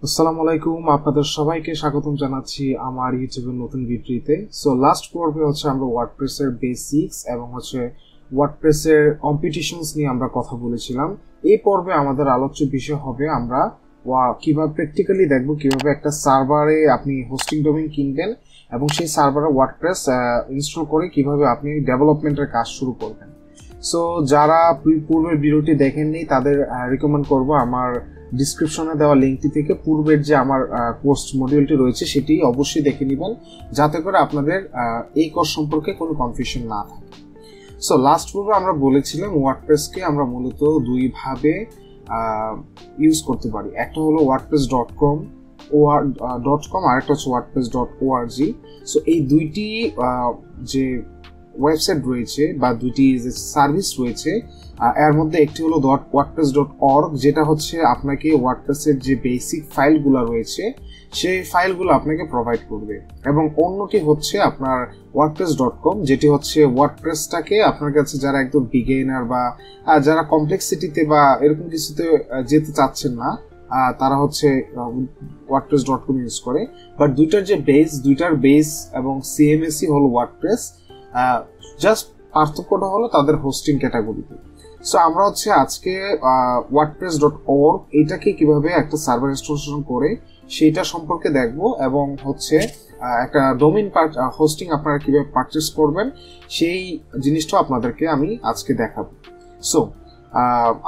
আসসালামু আলাইকুম, আপনাদের সবাইকে স্বাগতম জানাচ্ছি আমার ইউটিউবের নতুন ভিডিওতে। সো লাস্ট পর্বে আমরা ওয়ার্ডপ্রেসের বেসিক্স এবং ওয়ার্ডপ্রেসের কম্পিটিশনস নিয়ে আমরা কথা বলেছিলাম। এই পর্বে আমাদের আলোচ্য বিষয় হবে আমরা কিভাবে প্র্যাকটিক্যালি দেখব কিভাবে একটা সার্ভারে আপনি হোস্টিং ডোমেইন কিনবেন এবং সেই সার্ভারে ওয়ার্ডপ্রেস ইনস্টল করে কিভাবে আপনি ডেভেলপমেন্টের কাজ শুরু করবেন। সো যারা পূর্বের ভিডিওটি দেখেননি তাদের রিকমেন্ড করব আমার ডিসক্রিপশনে দেওয়া লিঙ্কটি থেকে পূর্বের যে আমার কোর্স মডিউলটি রয়েছে সেটি অবশ্যই দেখে নেবেন, যাতে করে আপনাদের এই কোর্স সম্পর্কে কোনো কনফিউশন না থাকে। সো লাস্ট পর্বে আমরা বলেছিলাম ওয়ার্ডপ্রেসকে আমরা মূলত দুইভাবে ইউজ করতে পারি। একটা হলো wordpress.com আর একটা হচ্ছে wordpress.org। সো এই দুইটি যে ওয়েবসাইট রয়েছে বা দুইটি যে সার্ভিস রয়েছে, এর মধ্যে একটি হলো wordpress.org, যেটা হচ্ছে আপনাকে ওয়ার্ডপ্রেসের যে বেসিক ফাইলগুলো রয়েছে সেই ফাইলগুলো আপনাকে প্রোভাইড করবে, এবং অন্যটি হচ্ছে আপনার wordpress.com, যেটি হচ্ছে ওয়ার্ডপ্রেসটাকে আপনার কাছে যারা একদম বিগিনার বা যারা কমপ্লেক্সিটিতে বা এরকম কিছুতে যেতে চাচ্ছেন না, তারা হচ্ছে wordpress.com ইউজ করে। বাট দুইটার বেস এবং সিএমএসই হলো ওয়ার্ডপ্রেস, জাস্ট পার্থক্যটা হলো তাদের হোস্টিং ক্যাটাগরিতে। সো আমরা হচ্ছে আজকে wordpress.org এটাকে কিভাবে একটা সার্ভার ইনস্টলেশন করে সেইটা সম্পর্কে দেখব, এবং হচ্ছে একটা ডোমেইন হোস্টিং আপনারা কিভাবে পারচেস করবেন সেই জিনিসটা আপনাদেরকে আমি আজকে দেখাবো। সো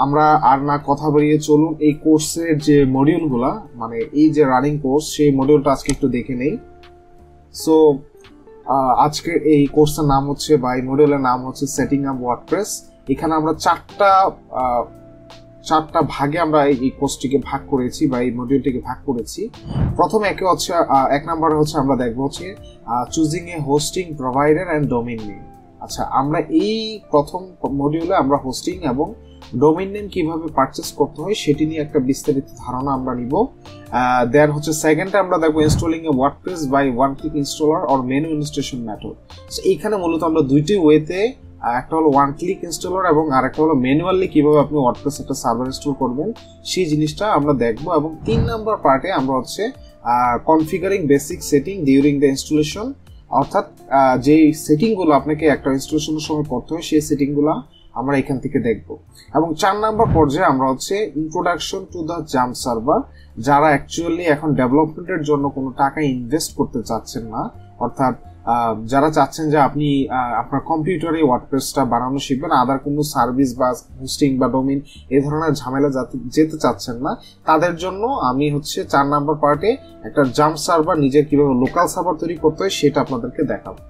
আমরা আর না কথা বাড়িয়ে চলুন এই কোর্সের যে মডিউলগুলা, মানে এই যে রানিং কোর্স সেই মডিউলটা আজকে একটু দেখে নেই। সো আজকে এই কোর্সের নাম হচ্ছে বা এই মডিউলের নাম হচ্ছে সেটিং আপ ওয়ার্ডপ্রেস। এখানে আমরা চারটা ভাগে আমরা এই কোর্সটিকে ভাগ করেছি বা এই মডিউলটিকে ভাগ করেছি। প্রথমে এক নম্বরে হচ্ছে আমরা দেখবো হচ্ছে choosing a hosting provider and domain name. আচ্ছা, আমরা এই প্রথম মডিউলে আমরা হোস্টিং এবং ডোমেইন নেম কিভাবে পারচেস করতে হয় সেটি নিয়ে একটা বিস্তারিত ধারণা আমরা নিব। দেন হচ্ছে সেকেন্ডে আমরা দেখবো installing a WordPress by one click installer or menu installation method. So এইখানে মূলত আমরা দুইটি ওয়েতে, একটা হলো ওয়ান ক্লিক ইনস্টলার এবং আরেকটা হলো ম্যানুয়ালি কিভাবে আপনি ওয়ার্ডপ্রেস একটা সার্ভার ইনস্টল করবেন সেই জিনিসটা আমরা দেখবো। এবং 3 নাম্বার পার্টে আমরা হচ্ছে কনফিগারিং basic setting during the installation, অর্থাৎ যেই সেটিংগুলো আপনাকে একটা ইনস্টলেশনের সময় করতে হয় সেই সেটিংগুলো আমরা এখান থেকে দেখব। এবং 4 নাম্বার পর্যায়ে আমরা হচ্ছে introduction to the jump server, যারা অ্যাকচুয়ালি এখন ডেভেলপমেন্টের জন্য কোনো টাকা ইনভেস্ট করতে চাচ্ছেন না, অর্থাৎ যারা চাচ্ছেন যে আপনি আপনার কম্পিউটারে ওয়ার্ডপ্রেসটা বানানো শিখবেন, আদার কোনো সার্ভিস বা হোস্টিং বা ডোমেইন এই ধরনের ঝামেলা যেতে চাচ্ছেন না, তাদের জন্য আমি হচ্ছে 4 নাম্বার পার্টে একটা জাম্প সার্ভার নিজের কিভাবে লোকাল সার্ভার তৈরি করতে হয় সেটা আপনাদেরকে দেখাবো।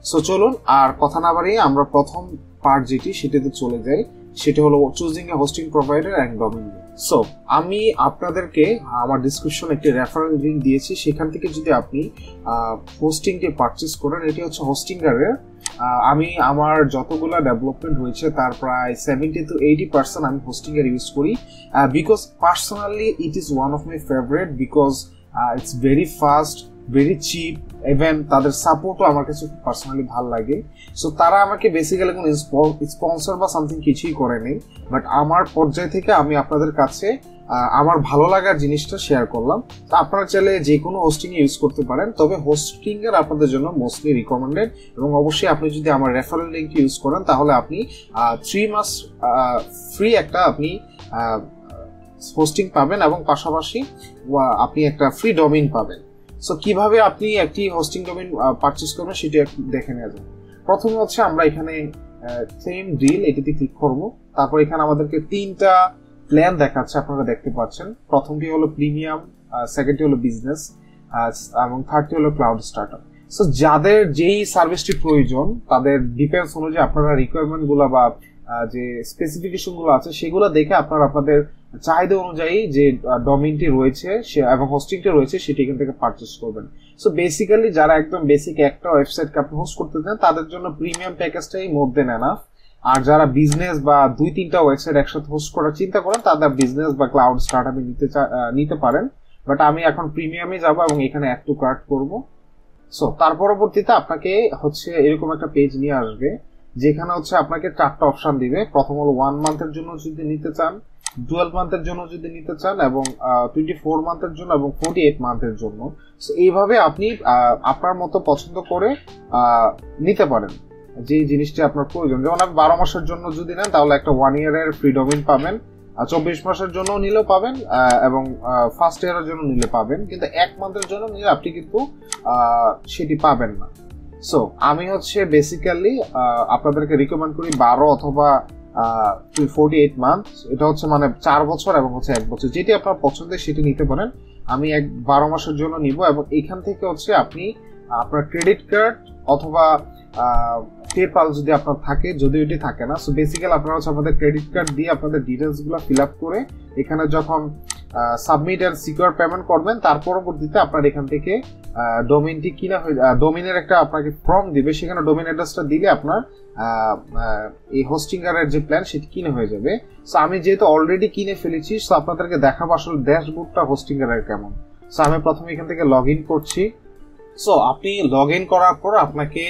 সো চলুন আর কথা না বাড়িয়ে আমরা প্রথম পার্ট সেটাতে চলে যাই, সেটা হলো choosing a hosting provider and domain name. So আমি আপনাদেরকে আমার ডিসক্রিপশনে একটি রেফারেল লিংক দিয়েছি, সেখান থেকে যদি আপনি হোস্টিংটি পারচেস করেন, এটি হচ্ছে হোস্টিংগারের। আমি আমার যতগুলা ডেভেলপমেন্ট হয়েছে তার প্রায় 70 to 80% আমি হোস্টিংগার ইউজ করি, because personally it is one of my favourite, because it's very fast, very chip, even তাদের সাপোর্টও আমার কাছে পার্সোনালি ভালো লাগে। সো তারা আমাকে বেসিক্যালি কোনো স্পন্সর বা সামথিং কিছুই করে নেই, বাট আমার পর্যায় থেকে আমি আপনাদের কাছে আমার ভালো লাগার জিনিসটা শেয়ার করলাম। তো আপনারা চাইলে যে কোনো হোস্টিং ইউজ করতে পারেন, তবে হোস্টিং এর আপনাদের জন্য মোস্টলি রিকমেন্ডেড, এবং অবশ্যই আপনি যদি আমার রেফারেল লিংক ইউজ করেন তাহলে আপনি 3 মাস ফ্রি একটা আপনি হোস্টিং পাবেন, এবং পাশাপাশি আপনি একটা ফ্রি ডোমেইন পাবেন। সো কিভাবে আপনি একটি হোস্টিং ডোমেইন পারচেজ করবেন সেটা দেখে নেওয়া যাবে। প্রথমে হচ্ছে আমরা এখানে সেম ডিল এটিতে ক্লিক করব। তারপর এখানে আমাদেরকে 3টা প্ল্যান দেখাচ্ছে, আপনারা দেখতে পাচ্ছেন। প্রথমটি হলো প্রিমিয়াম, সেকেন্ডটি হলো বিজনেস, এবং থার্ডটি হলো ক্লাউড স্টার্টার। সো যাদের যেই সার্ভিসটি প্রয়োজন তাদের ডিপেন্ডস অনুযায়ী আপনারা রিকোয়ারমেন্ট গুলা বা যে স্পেসিফিকেশন গুলো আছে সেগুলো দেখে আপনারা আপনাদের চাহিদা অনুযায়ী যে ডোমেইনটি রয়েছে এবং হোস্টিংটি রয়েছে সেটি এখান থেকে পারচেস করবেন। সো বেসিক্যালি যারা একদম বেসিক একটা ওয়েবসাইটকে আপনি হোস্ট করতে চান তাদের জন্য প্রিমিয়াম প্যাকেজটাই মোর দেন এনাফ। আর যারা বিজনেস বা 2-3টা ওয়েবসাইট একসাথে হোস্ট করার চিন্তা করেন তাদের বিজনেস বা ক্লাউড স্টার্টআপে নিতে পারেন, বাট আমি এখন প্রিমিয়ামে যাব এবং এখানে অ্যাড টু কার্ট করব। সো তার পরবর্তীতে আপনাকে হচ্ছে এরকম একটা পেজ নিয়ে আসবে, যেখানে হচ্ছে আপনাকে 4টা অপশন দিবে। প্রথম হলো 1 মান্থের জন্য যদি নিতে চান, 12 মান্থের জন্য যদি নিতে চান, এবং 24 মান্থের জন্য, এবং 48 মান্থের জন্য। এইভাবে আপনি আপনার মতো পছন্দ করে নিতে পারেন যে জিনিসটি আপনার প্রয়োজন। যেমন আপনি 12 মাসের জন্য যদি নেন তাহলে একটা 1 ইয়ারের ফ্রি ডোমেইন পাবেন, 24 মাসের জন্য নিলেও পাবেন, এবং ফার্স্ট ইয়ারের জন্য নিলে পাবেন। কিন্তু 1 মান্থের জন্য নিলে আপনি কিন্তু সেটি পাবেন না। সো আমি হচ্ছে বেসিক্যালি আপনাদেরকে রিকমেন্ড করি 12 অথবা 48 মান্থ। এটা হচ্ছে মানে 4 বছর এবং হচ্ছে 1 বছর, যেটি আপনার পছন্দের সেটি নিতে পারেন। আমি 12 মাসের জন্য নিব, এবং এখান থেকে হচ্ছে আপনি আপনার ক্রেডিট কার্ড অথবা পেপাল যদি আপনার থাকে, যদি এটি থাকে না, সো বেসিক্যালি আপনারা হচ্ছে আমাদের ক্রেডিট কার্ড দিয়ে আপনাদের ডিটেলস গুলো ফিল আপ করে এখানে যখন সাবমিট এন্ড সিকিউর পেমেন্ট করবেন, তার পরবর্তীতে আপনার এখান থেকে ডোমেইনটি কিনা হয়ে, ডোমেইনের একটা আপনাকে ফর্ম দিবে, সেখানে ডোমেইন অ্যাড্রেসটা দিলে আপনার এই হোস্টিংয়ারের যে প্ল্যান সেটি কিনে হয়ে যাবে। সো আমি যেহেতু অলরেডি কিনে ফেলেছি, সো আপনাদেরকে দেখাবো আসলে ড্যাশবোর্ডটা হোস্টিংয়ারের কেমন। সো আমি প্রথমে এখান থেকে লগ ইন করছি। সো আপনি লগ ইন করার পর আপনাকে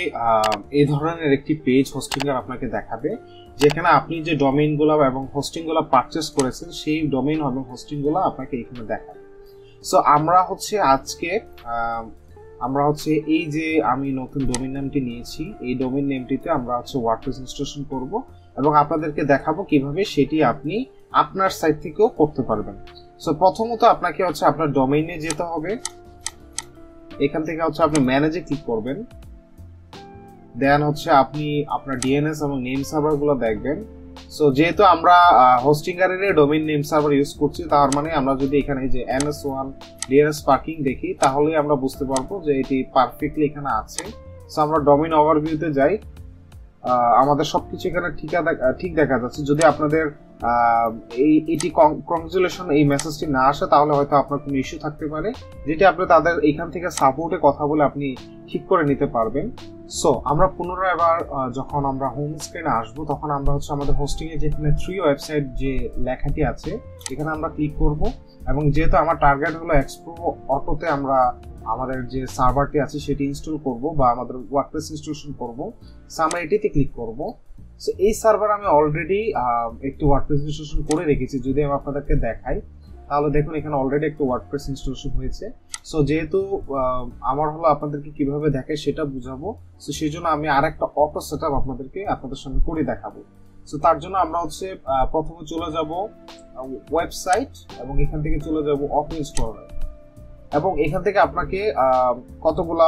এই ধরনের একটি পেজ হোস্টিংয়ার আপনাকে দেখাবে, যেখানে আপনি যে ডোমেইনগুলো এবং হোস্টিংগুলো পারচেজ করেছেন সেই ডোমেইন এবং হোস্টিংগুলো আপনাকে এখানে দেখাবে। সো আমরা হচ্ছে এই যে আমি নতুন ডোমেইন নামটি নিয়েছি, এই ডোমেইন নেমটিতে আমরা হচ্ছে ওয়ার্ডপ্রেস ইনস্টলেশন করব, এবং আপনাদেরকে দেখাবো কিভাবে সেটি আপনি আপনার সাইট থেকেও করতে পারবেন। সো প্রথমত আপনাকে হচ্ছে আপনার ডোমেইনে যেতে হবে। এখান থেকে হচ্ছে আপনি ম্যানেজে ক্লিক করবেন, দেন হচ্ছে আপনি আপনার ডিএনএস এবং নেম সার্ভার গুলো দেখবেন। সো যেহেতু আমরা হোস্টিংয়ারের ডোমেইন নেম সার্ভার ইউজ করছি, তার মানে আমরা যদি এখানে যে NS1 DNS পার্কিং দেখি, তাহলে আমরা বুঝতে পারবো যে এটি পারফেক্টলি এখানে আছে। সো আমরা ডোমেইন ওভারভিউতে যাই, আমাদের সবকিছু এখানে ঠিক দেখা যাচ্ছে। যদি আপনাদের এটি কংগ্রেচুলেশন এই মেসেজটি না আসে, তাহলে হয়তো আপনার কোনো ইস্যু থাকতে পারে, যেটি আপনি তাদের এখান থেকে সাপোর্টে কথা বলে আপনি ঠিক করে নিতে পারবেন। সো আমরা পুনরায় এবার যখন আমরা হোম স্ক্রিনে আসবো, তখন আমরা হচ্ছে আমাদের হোস্টিং এ যেখানে 3 ওয়েবসাইট যে লেখাটি আছে এখানে আমরা ক্লিক করব, এবং যেহেতু আমার টার্গেট হলো এক্সপ্রো অটোতে আমরা আমাদের যে সার্ভারটি আছে সেটি ইনস্টল করব বা আমাদের ওয়ার্ডপ্রেস ইনস্টলেশন করব। সো আমরা এটিতে ক্লিক করব। সো এই সার্ভার আমি অলরেডি একটু ওয়ার্ডপ্রেস ইনস্টলেশন করে রেখেছি, যদি আমি আপনাদেরকে দেখাই তাহলে দেখুন এখানে অলরেডি একটা ওয়ার্ডপ্রেস ইনস্টলেশন হয়েছে। সো যেহেতু আমার হলো আপনাদেরকে কিভাবে দেখায় সেটা বুঝাবো, সো সেই জন্য আমি আরেকটা অটো সেটআপ আপনাদের সামনে করে দেখাবো। সো তার জন্য আমরা হচ্ছে প্রথমে চলে যাব ওয়েবসাইট, এবং এখান থেকে চলে যাব অটো ইনস্টলার, এবং এখান থেকে আপনাকে কতগুলা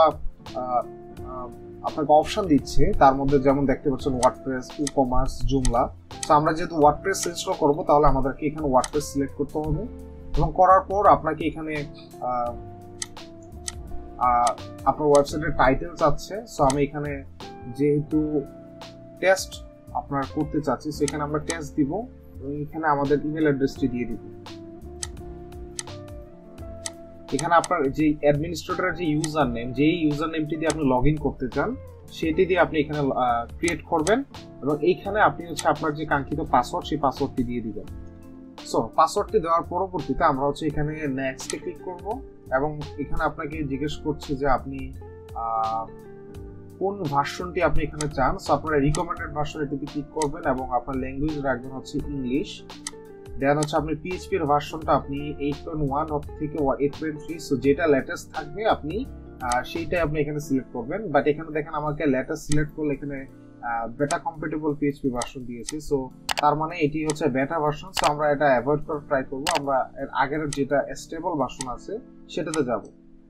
আপনাকে অপশন দিচ্ছে, তার মধ্যে যেমন দেখতে পাচ্ছেন ওয়ার্ডপ্রেস, ই-কমার্স, জুমলা। তো আমরা যেহেতু ওয়ার্ডপ্রেস ইনস্টল করব, তাহলে আমাদেরকে এখানে ওয়ার্ডপ্রেস সিলেক্ট করতে হবে, এবং করার পর আপনাকে এখানে আপনার ওয়েবসাইটের টাইটেল চাচ্ছে। সো আমি এখানে যেহেতু টেস্ট আপনার করতে চাচ্ছি, সেখানে আমরা টেস্ট দিব, এবং এখানে আমাদের ইমেল অ্যাড্রেসটি দিয়ে দিব। এখানে আপনার যে অ্যাডমিনিস্ট্রেটরের যে ইউজার নেমটি দিয়ে আপনি লগ ইন করতে চান, সেটি দিয়ে আপনি এখানে ক্রিয়েট করবেন, এবং এইখানে আপনি হচ্ছে আপনার যে কাঙ্ক্ষিত পাসওয়ার্ড, সেই পাসওয়ার্ডটি দিয়ে দিবেন। সো পাসওয়ার্ডটি দেওয়ার পরবর্তীতে আমরা হচ্ছে এখানে নেক্সটে ক্লিক করব, এবং এখানে আপনাকে জিজ্ঞেস করছে যে আপনি কোন ভার্সনটি আপনি এখানে চান। সো আপনারা রিকমেন্ডেড ভার্সন এটিতে ক্লিক করবেন, এবং আপনার ল্যাঙ্গুয়েজ রাখবেন হচ্ছে ইংলিশ। দেন হচ্ছে আপনি PHP এর ভার্সনটা আপনি 8.1 থেকে 8.3, সো যেটা লেটেস্ট থাকবে আপনি সেইটাই আপনি এখানে সিলেক্ট করবেন। বাট এখানে দেখেন আমাকে লেটেস্ট সিলেক্ট করলে এখানে বেটা কম্প্যাটিবল PHP ভার্সন দিয়েছে, সো তার মানে এটি হচ্ছে বেটা ভার্সন। সো আমরা এটা অ্যাভয়েড করার ট্রাই করব, আমরা এর আগের যেটা স্টেবল ভার্সন আছে সেটাতে যাব।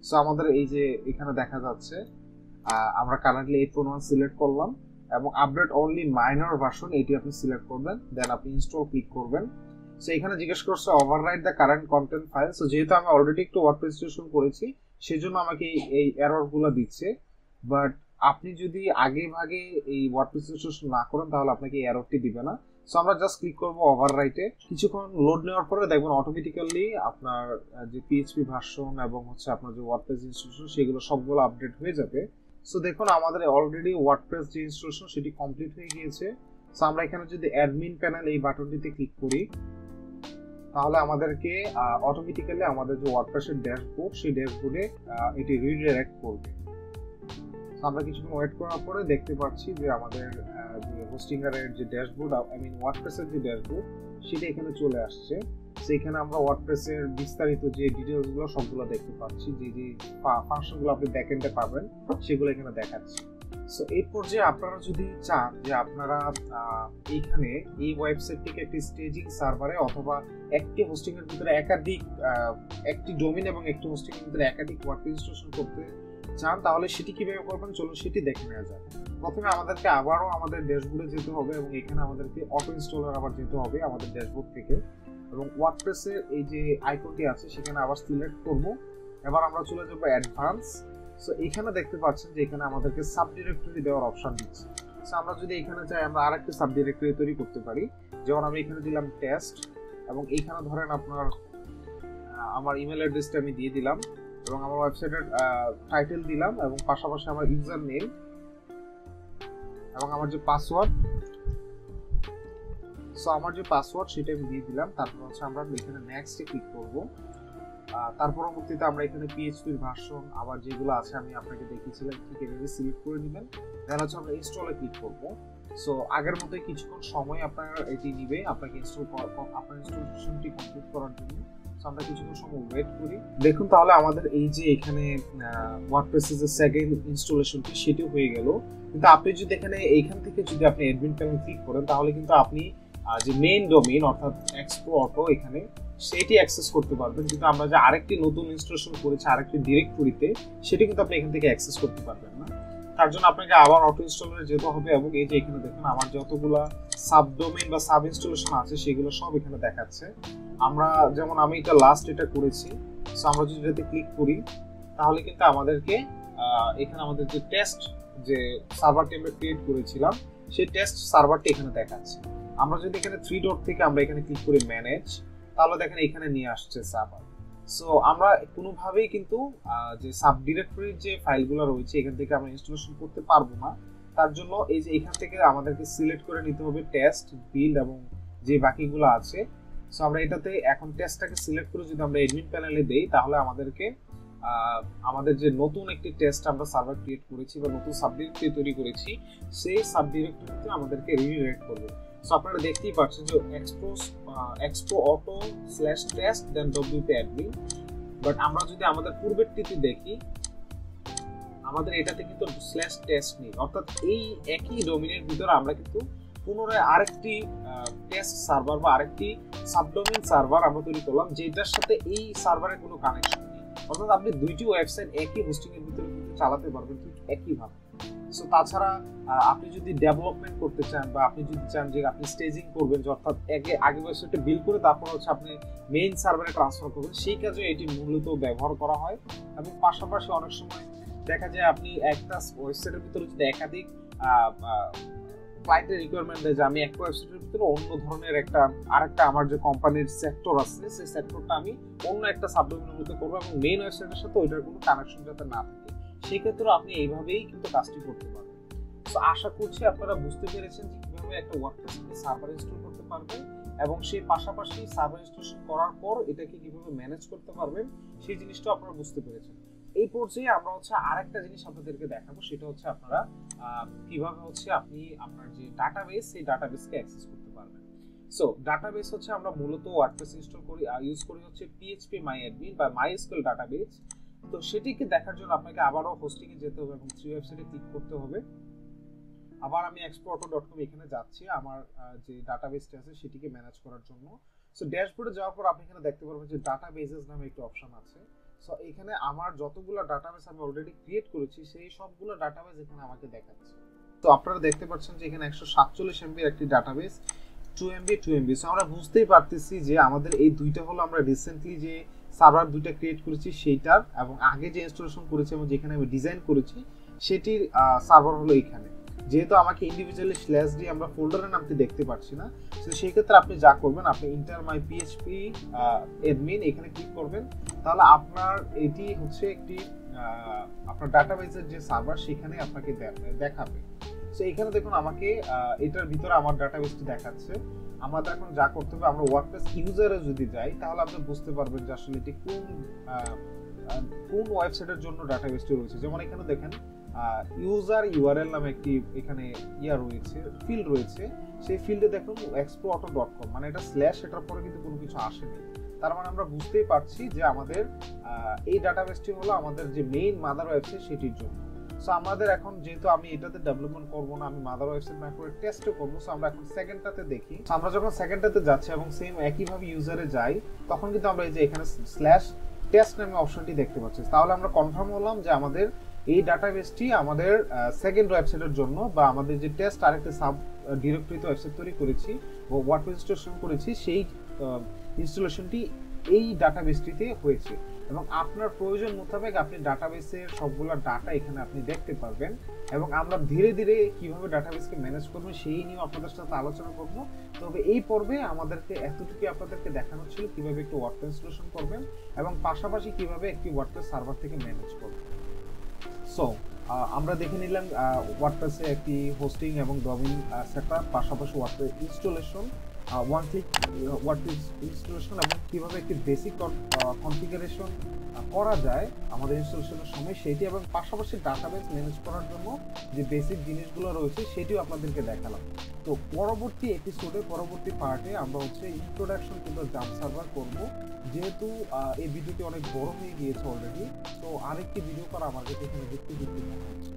সো আমাদের এই যে এখানে দেখা যাচ্ছে আমরা কারেন্টলি 8.1 সিলেক্ট করলাম, এবং আপডেট অনলি মাইনর ভার্সন এটি আপনি সিলেক্ট করবেন, দেন আপনি ইনস্টল ক্লিক করবেন। সো এখানে জিজ্ঞেস করছে overwrite the current content file. So যেহেতু আমি অলরেডি একটু ওয়ার্ডপ্রেস ইনস্টলেশন করেছি, সেজন্য আমাকে এই এররগুলো দিচ্ছে। বাট আপনি যদি আগে ভাগে এই ওয়ার্ডপ্রেস ইনস্টলেশন না করেন, তাহলে আপনাকে এই এররটি দিবে না। সো আমরা জাস্ট ক্লিক করব ওভাররাইটে। কিছুক্ষণ লোড নেওয়ার পরে দেখবেন অটোমেটিক্যালি আপনার যে PHP ভার্সন এবং হচ্ছে আপনার যে ওয়ার্ডপ্রেস ইনস্টলেশন সেগুলো সবগুলো আপডেট হয়ে যাবে। সো দেখুন আমাদের অলরেডি ওয়ার্ডপ্রেস যে ইনস্টলেশন সেটি কমপ্লিট হয়ে গিয়েছে। সো আমরা এখানে যদি অ্যাডমিন প্যানেল এই বাটনটিতে ক্লিক করি, তাহলে আমাদেরকে অটোমেটিক্যালি আমাদের যে ওয়ার্ডপ্রেসের ড্যাশবোর্ড, সেই ড্যাশবোর্ডে এটি রিডাইরেক্ট করবে। আমরা কিছুক্ষণ ওয়েট করার পরে দেখতে পাচ্ছি যে আমাদের যে হোস্টিংয়ের যে ড্যাশবোর্ড, আই মিন ওয়ার্ডপ্রেসের যে ড্যাশবোর্ড, সেটা এখানে চলে আসছে। সো এখানে আমরা ওয়ার্ডপ্রেসের বিস্তারিত যে ডিটেইলসগুলো সবগুলো দেখতে পাচ্ছি, যে যে ফাংশনগুলো আপনি ব্যাকএন্ডে পাবেন সেগুলো এখানে দেখাচ্ছি। সো এই পর্যায়ে আপনারা যদি চান যে আপনারা এইখানে এই ওয়েবসাইটটিকে একটি স্টেজিং সার্ভারে অথবা একটি হোস্টিং এর ভিতরে একাধিক একটি ডোমেইন এবং একটি হোস্টিং এর ভিতরে একাধিক ওয়ার্ডপ্রেস ইনস্টলেশন করতে চান, তাহলে সেটি কিভাবে করবেন চলুন সেটি দেখে নেওয়া যাক। প্রথমে আমাদেরকে আবারও আমাদের ড্যাশবোর্ডে যেতে হবে এবং এখানে আমাদেরকে অটো ইনস্টলার আবার যেতে হবে আমাদের ড্যাশবোর্ড থেকে, এবং ওয়ার্ডপ্রেসের এই যে আইকনটি আছে সেখানে আবার সিলেক্ট করব। এবার আমরা চলে যাব অ্যাডভান্স। সো এখানে দেখতে পাচ্ছেন যে এখানে আমাদেরকে সাব ডিরেক্টরি দেওয়ার অপশন দিচ্ছে। সো আমরা যদি এখানে চাই আমরা আরেকটি সাব ডিরেক্টরি তৈরি করতে পারি, যেমন আমি এখানে দিলাম টেস্ট, এবং এইখানে ধরেন আপনার আমার ইমেল অ্যাড্রেসটা আমি দিয়ে দিলাম এবং আমার ওয়েবসাইটের টাইটেল দিলাম এবং পাশাপাশি আমার ইউজার নেম এবং আমার যে পাসওয়ার্ড, সো আমার যে পাসওয়ার্ড সেটা আমি দিয়ে দিলাম। তারপর হচ্ছে আমরা এখানে নেক্সটে ক্লিক করব। তার পরবর্তীতে আমরা এখানে পিএইচপির ভার্সন আবার যেগুলো আছে আমি আপনাকে দেখিয়েছিলাম ঠিক এভাবে সিলেক্ট করে নেবেন। দেন হচ্ছে আমরা ইনস্টলে ক্লিক করব। সো আগের মতোই কিছুক্ষণ সময় আপনার এটি নিবে আপনাকে আপনার ইনস্টলেশনটি কমপ্লিট করার জন্য। সো আমরা কিছুক্ষণ সময় ওয়েট করি। দেখুন তাহলে আমাদের এই যে এখানে ওয়ার্ডপ্রেসের যে সেকেন্ড ইনস্টলেশনটি সেটিও হয়ে গেল। কিন্তু আপনি যদি এইখান থেকে যদি আপনি অ্যাডমিন প্যানেল ক্লিক করেন তাহলে কিন্তু আপনি যে মেইন ডোমেইন অর্থাৎ এক্সপো অটো এখানে সেটি অ্যাক্সেস করতে পারবেন, কিন্তু আমরা যে আরেকটি নতুন ইনস্টলেশন করেছি আরেকটি ডিরেক্টরিতে সেটি কিন্তু আপনি এখান থেকে অ্যাক্সেস করতে পারবেন না। তার জন্য আপনাকে আবার অটো ইনস্টলারে যেতে হবে এবং এই যে এখানে দেখুন আমার যতগুলা সাব ডোমেইন বা সাব ইনস্টলেশন আছে সেগুলো সব এখানে দেখাচ্ছে। আমরা যেমন আমি এটা লাস্ট এটা করেছি। সো আমরা যদি এটাতে ক্লিক করি তাহলে কিন্তু আমাদেরকে এখানে আমাদের যে টেস্ট যে সার্ভারটি আমরা ক্রিয়েট করেছিলাম সেই টেস্ট সার্ভারটি এখানে দেখাচ্ছে। আমরা যদি এখানে 3 ডট থেকে আমরা এখানে ক্লিক করি ম্যানেজ, তাহলে দেখেন এখানে নিয়ে আসছে সার্ভার। সো আমরা কোনোভাবেই কিন্তু যে সাব ডিরেক্টরির যে ফাইলগুলো রয়েছে এখান থেকে আমরা ইনস্টলেশন করতে পারবো না। তার জন্য এই যে এখান থেকে আমাদেরকে সিলেক্ট করে নিতে হবে টেস্ট, বিল্ড এবং যে বাকিগুলো আছে। সো আমরা এটাতে এখন টেস্টটাকে সিলেক্ট করে যদি আমরা অ্যাডমিন প্যানেলে দেই তাহলে আমাদেরকে আমাদের যে নতুন একটি টেস্ট আমরা সার্ভার ক্রিয়েট করেছি বা নতুন সাব ডিরেক্টরি তৈরি করেছি সেই সাব ডিরেক্টরিতে আমাদেরকে রিডিরেক্ট করবে। সো আপনারা দেখতেই পাচ্ছেন যে expo auto /test then wp admin, but আমরা যদি আমাদের পূর্বেরটিতে দেখি আমাদের এটাতে কিন্তু /test নেই, অর্থাৎ এই একই ডোমেইনের ভিতরে আমরা কিন্তু পুনরায় আরেকটি টেস্ট সার্ভার বা আরেকটি সাবডোমেইন সার্ভার আমরা তৈরি করলাম যেটার সাথে এই সার্ভারের কোনো কানেকশন নেই। অর্থাৎ আপনি দুইটি ওয়েবসাইট একই হোস্টিং এর ভিতরে কিন্তু চালাতে পারবেন ঠিক একইভাবে। সো তাছাড়া আপনি যদি ডেভেলপমেন্ট করতে চান বা আপনি যদি চান যে আপনি স্টেজিং করবেন, অর্থাৎ আগে ওয়েবসাইটটা বিল্ড করে তারপর হচ্ছে আপনি মেইন সার্ভারে ট্রান্সফার করবেন, সেই কাজে এটি মূলত ব্যবহার করা হয়। এবং পাশাপাশি অনেক সময় দেখা যায় আপনি একটা ওয়েবসাইটের ভিতরে যদি একাধিক ক্লায়েন্টের রিকোয়ারমেন্ট দেয় যে আমি একটা ওয়েবসাইটের ভিতরে অন্য ধরনের আরেকটা আমার যে কোম্পানির সেক্টর আছে সেই সেক্টরটা আমি অন্য একটা সাবডোমেইনের মধ্যে করবো এবং মেইন ওয়েবসাইটের সাথে ওইটার কোনো কানেকশন যাতে না থাকে, সেই ক্ষেত্রে আপনি এইভাবেই কিন্তু কাজটি করতে পারবেন। তো আশা করছি আপনারা বুঝতে পেরেছেন যে কিভাবে একটা ওয়ার্ডপ্রেস সার্ভার ইনস্টল করতে পারবেন এবং সেই পাশাপাশি সার্ভার ইনস্টলেশন করার পর এটাকে কিভাবে ম্যানেজ করতে পারবেন সেই জিনিসটা আপনারা বুঝতে পেরেছেন। এই পর্যায়ে আমরা হচ্ছে আরেকটা জিনিস আপনাদেরকে দেখাবো, সেটা হচ্ছে আপনারা কিভাবে হচ্ছে আপনি আপনার যে ডাটাবেস সেই ডাটাবেসকে অ্যাক্সেস করতে পারবেন। সো ডাটাবেস হচ্ছে আমরা মূলত ওয়ার্ডপ্রেস ইনস্টল করি ইউজ করি হচ্ছে PHP MyAdmin বা MySQL ডাটাবেস। তো সেটিকে দেখার জন্য আপনাকে আবারও হোস্টিং এ যেতে হবে এবং থ্রি ওয়েবসাইটে ক্লিক করতে হবে। আবার আমি expoauto.com এখানে যাচ্ছি আমার যে ডাটাবেসটা আছে সেটিকে ম্যানেজ করার জন্য। সো ড্যাশবোর্ডে যাওয়ার পর আপনি এখানে দেখতে পারবেন যে ডাটাবেসেস নামে একটা অপশন আছে। সো এখানে আমার যতগুলো ডাটাবেস আমি অলরেডি ক্রিয়েট করেছি সেই সবগুলো ডাটাবেস এখানে আমাকে দেখাচ্ছে। তো আপনারা দেখতে পাচ্ছেন যে এখানে 147 MB একটি ডাটাবেস, 2 MB 2 MB। সো আমরা বুঝতেই পারতেছি যে আমাদের এই দুইটা হলো আমরা রিসেন্টলি যে সার্ভার দুইটা ক্রিয়েট করেছি সেইটার, এবং আগে যে ইনস্টলেশন করেছি এবং যেখানে আমি ডিজাইন করেছি সেটির সার্ভার হলো এখানে। যেহেতু আমাকে ইন্ডিভিজুয়ালি /d আমরা ফোল্ডারের নামটি দেখতে পাচ্ছি না, তো সেই ক্ষেত্রে আপনি যা করবেন আপনি ইন্টার মাই PHP admin এখানে ক্লিক করবেন, তাহলে আপনার এটি হচ্ছে একটি আপনার ডাটাবেসের যে সার্ভার সেখানে আপনাকে দেখাবে। সো এখানে দেখুন আমাকে এটার ভিতরে আমার ডাটাবেসটি দেখাচ্ছে। আমাদের এখন যা করতে হবে আমরা ওয়ার্ডপ্রেস ইউজারে যদি যাই তাহলে আপনি বুঝতে পারবেন যে আসলে এটি কোন ওয়েবসাইটের জন্য ডাটাবেসটি রয়েছে। যেমন এখানে দেখেন ইউজার ইউআরএল নামে একটি এখানে রয়েছে, ফিল্ড রয়েছে। সেই ফিল্ডে দেখুন expoauto.com, মানে এটা স্ল্যাশ, এটার পরে কিন্তু কোনো কিছু আসেনি। তার মানে আমরা বুঝতেই পারছি যে আমাদের এই ডাটাবেসটি হলো আমাদের যে মেইন মাদার ওয়েবসাইট সেটির জন্য। সো আমাদের এখন যেহেতু আমি এটাতে ডেভেলপমেন্ট করব না, আমি মাদার ওয়েবসাইট না করে টেস্টও করব, সো আমরা এখন সেকেন্ডটাতে দেখি। আমরা যখন সেকেন্ডটাতে যাচ্ছি এবং সেম একইভাবে ইউজারে যাই, তখন কিন্তু আমরা এই যে এখানে স্ল্যাশ টেস্ট নামে অপশনটি দেখতে পাচ্ছি। তাহলে আমরা কনফার্ম হলাম যে আমাদের এই ডাটাবেসটি আমাদের সেকেন্ড ওয়েবসাইটের জন্য, বা আমাদের যে টেস্ট আরেকটা সাব ডিরেক্টরিতে ওয়েবসাইট তৈরি করেছি বা ওয়ার্ডপ্রেস ইনস্টলেশন করেছি, সেই ইনস্টলেশনটি এই ডাটাবেসটিতে হয়েছে। এবং আপনার প্রয়োজন মোতাবেক আপনি ডাটাবেসের সবগুলো ডাটা এখানে আপনি দেখতে পারবেন। এবং আমরা ধীরে ধীরে কিভাবে ডাটাবেসকে ম্যানেজ করবেন সেই নিয়ে আপনাদের সাথে আলোচনা করব। তবে এই পর্বে আমাদেরকে এতটুকু আপনাদেরকে দেখানো ছিল কিভাবে একটু ওয়ার্ডপ্রেস ইনস্টলেশন করবেন এবং পাশাপাশি কিভাবে একটি ওয়ার্ডপ্রেস সার্ভার থেকে ম্যানেজ করবেন। সো আমরা দেখে নিলাম ওয়ার্ডপ্রেসে একটি হোস্টিং এবং ডোমেইন সেটআপ, পাশাপাশি WordPress installation, one click WordPress installation, এবং কিভাবে একটি বেসিক কনফিগারেশন করা যায় আমাদের ইনস্টলেশনের সময় সেটি, এবং পাশাপাশি ডাটাবেস ম্যানেজ করার জন্য যে বেসিক জিনিসগুলো রয়েছে সেটিও আপনাদেরকে দেখালাম। তো পরবর্তী এপিসোডে, পরবর্তী পার্টে আমরা হচ্ছে introduction to the jump server করব। যেহেতু এই ভিডিওটি অনেক বড় হয়ে গিয়েছে অলরেডি, তো আরেকটি ভিডিও করা আমার কাছে এখানে যুক্তি মনে হচ্ছে।